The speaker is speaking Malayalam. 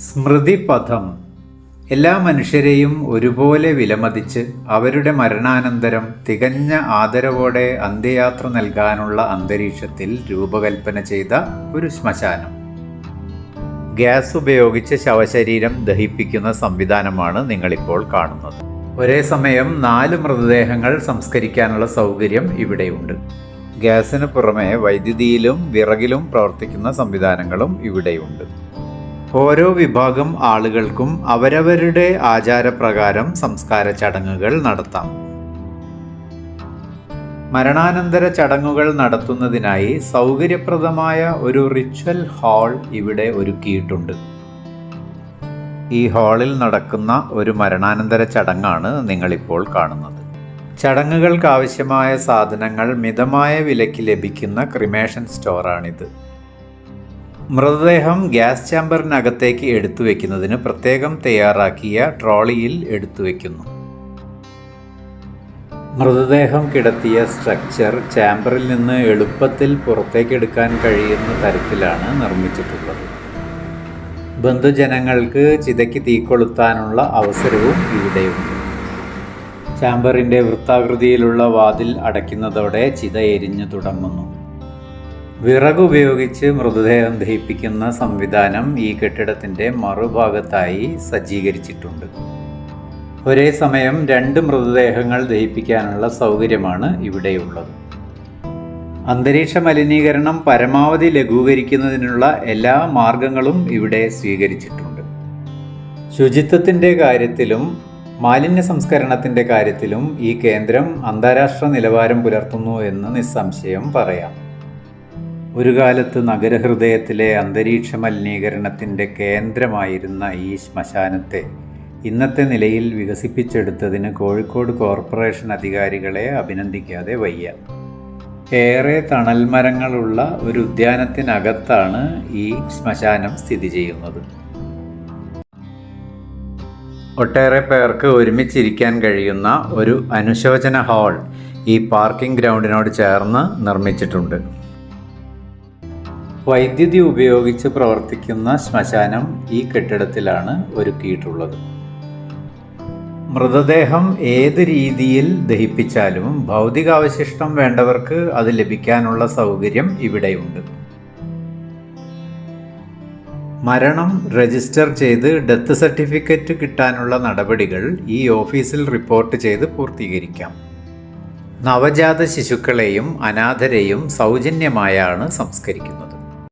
സ്മൃതിപഥം. എല്ലാ മനുഷ്യരെയും ഒരുപോലെ വിലമതിച്ച് അവരുടെ മരണാനന്തരം തികഞ്ഞ ആദരവോടെ അന്ത്യയാത്ര നൽകാനുള്ള അന്തരീക്ഷത്തിൽ രൂപകൽപ്പന ചെയ്ത ഒരു ശ്മശാനം. ഗ്യാസ് ഉപയോഗിച്ച് ശവശരീരം ദഹിപ്പിക്കുന്ന സംവിധാനമാണ് നിങ്ങളിപ്പോൾ കാണുന്നത്. ഒരേ സമയം 4 മൃതദേഹങ്ങൾ സംസ്കരിക്കാനുള്ള സൗകര്യം ഇവിടെയുണ്ട്. ഗ്യാസിന് പുറമെ വൈദ്യുതിയിലും വിറകിലും പ്രവർത്തിക്കുന്ന സംവിധാനങ്ങളും ഇവിടെയുണ്ട്. ഓരോ വിഭാഗം ആളുകൾക്കും അവരവരുടെ ആചാരപ്രകാരം സംസ്കാര ചടങ്ങുകൾ നടത്താം. മരണാനന്തര ചടങ്ങുകൾ നടത്തുന്നതിനായി സൗകര്യപ്രദമായ ഒരു റിച്വൽ ഹാൾ ഇവിടെ ഒരുക്കിയിട്ടുണ്ട്. ഈ ഹാളിൽ നടക്കുന്ന ഒരു മരണാനന്തര ചടങ്ങാണ് നിങ്ങളിപ്പോൾ കാണുന്നത്. ചടങ്ങുകൾക്കാവശ്യമായ സാധനങ്ങൾ മിതമായ വിലയ്ക്ക് ലഭിക്കുന്ന ക്രിമേഷൻ സ്റ്റോറാണിത്. മൃതദേഹം ഗ്യാസ് ചാമ്പറിനകത്തേക്ക് എടുത്തു വയ്ക്കുന്നതിന് പ്രത്യേകം തയ്യാറാക്കിയ ട്രോളിയിൽ എടുത്തു വയ്ക്കുന്നു. മൃതദേഹം കിടത്തിയ സ്ട്രക്ചർ ചാമ്പറിൽ നിന്ന് എളുപ്പത്തിൽ പുറത്തേക്കെടുക്കാൻ കഴിയുന്ന തരത്തിലാണ് നിർമ്മിച്ചിട്ടുള്ളത്. ബന്ധുജനങ്ങൾക്ക് ചിതയ്ക്ക് തീ കൊളുത്താനുള്ള അവസരവും ഇവിടെയുണ്ട്. ചാമ്പറിൻ്റെ വൃത്താകൃതിയിലുള്ള വാതിൽ അടയ്ക്കുന്നതോടെ ചിത എരിഞ്ഞു തുടങ്ങുന്നു. വിറകുപയോഗിച്ച് മൃതദേഹം ദഹിപ്പിക്കുന്ന സംവിധാനം ഈ കെട്ടിടത്തിൻ്റെ മറുഭാഗത്തായി സജ്ജീകരിച്ചിട്ടുണ്ട്. ഒരേ സമയം 2 മൃതദേഹങ്ങൾ ദഹിപ്പിക്കാനുള്ള സൗകര്യമാണ് ഇവിടെയുള്ളത്. അന്തരീക്ഷ മലിനീകരണം പരമാവധി ലഘൂകരിക്കുന്നതിനുള്ള എല്ലാ മാർഗങ്ങളും ഇവിടെ സ്വീകരിച്ചിട്ടുണ്ട്. ശുചിത്വത്തിൻ്റെ കാര്യത്തിലും മാലിന്യ സംസ്കരണത്തിൻ്റെ കാര്യത്തിലും ഈ കേന്ദ്രം അന്താരാഷ്ട്ര നിലവാരം പുലർത്തുന്നു എന്ന് നിസ്സംശയം പറയാം. ഒരു കാലത്ത് നഗരഹൃദയത്തിലെ അന്തരീക്ഷ മലിനീകരണത്തിൻ്റെ കേന്ദ്രമായിരുന്ന ഈ ശ്മശാനത്തെ ഇന്നത്തെ നിലയിൽ വികസിപ്പിച്ചെടുത്തതിന് കോഴിക്കോട് കോർപ്പറേഷൻ അധികാരികളെ അഭിനന്ദിക്കാതെ വയ്യ. ഏറെ തണൽ മരങ്ങളുള്ള ഒരു ഉദ്യാനത്തിനകത്താണ് ഈ ശ്മശാനം സ്ഥിതി ചെയ്യുന്നത്. ഒട്ടേറെ പേർക്ക് ഒരുമിച്ചിരിക്കാൻ കഴിയുന്ന ഒരു അനുശോചന ഹാൾ ഈ പാർക്കിംഗ് ഗ്രൗണ്ടിനോട് ചേർന്ന് നിർമ്മിച്ചിട്ടുണ്ട്. വൈദ്യുതി ഉപയോഗിച്ച് പ്രവർത്തിക്കുന്ന ശ്മശാനം ഈ കെട്ടിടത്തിലാണ് ഒരുക്കിയിട്ടുള്ളത്. മൃതദേഹം ഏത് രീതിയിൽ ദഹിപ്പിച്ചാലും ഭൗതികാവശിഷ്ടം വേണ്ടവർക്ക് അത് ലഭിക്കാനുള്ള സൗകര്യം ഇവിടെയുണ്ട്. മരണം രജിസ്റ്റർ ചെയ്ത് ഡെത്ത് സർട്ടിഫിക്കറ്റ് കിട്ടാനുള്ള നടപടികൾ ഈ ഓഫീസിൽ റിപ്പോർട്ട് ചെയ്ത് പൂർത്തീകരിക്കാം. നവജാത ശിശുക്കളെയും അനാഥരെയും സൗജന്യമായാണ് സംസ്കരിക്കുന്നത്.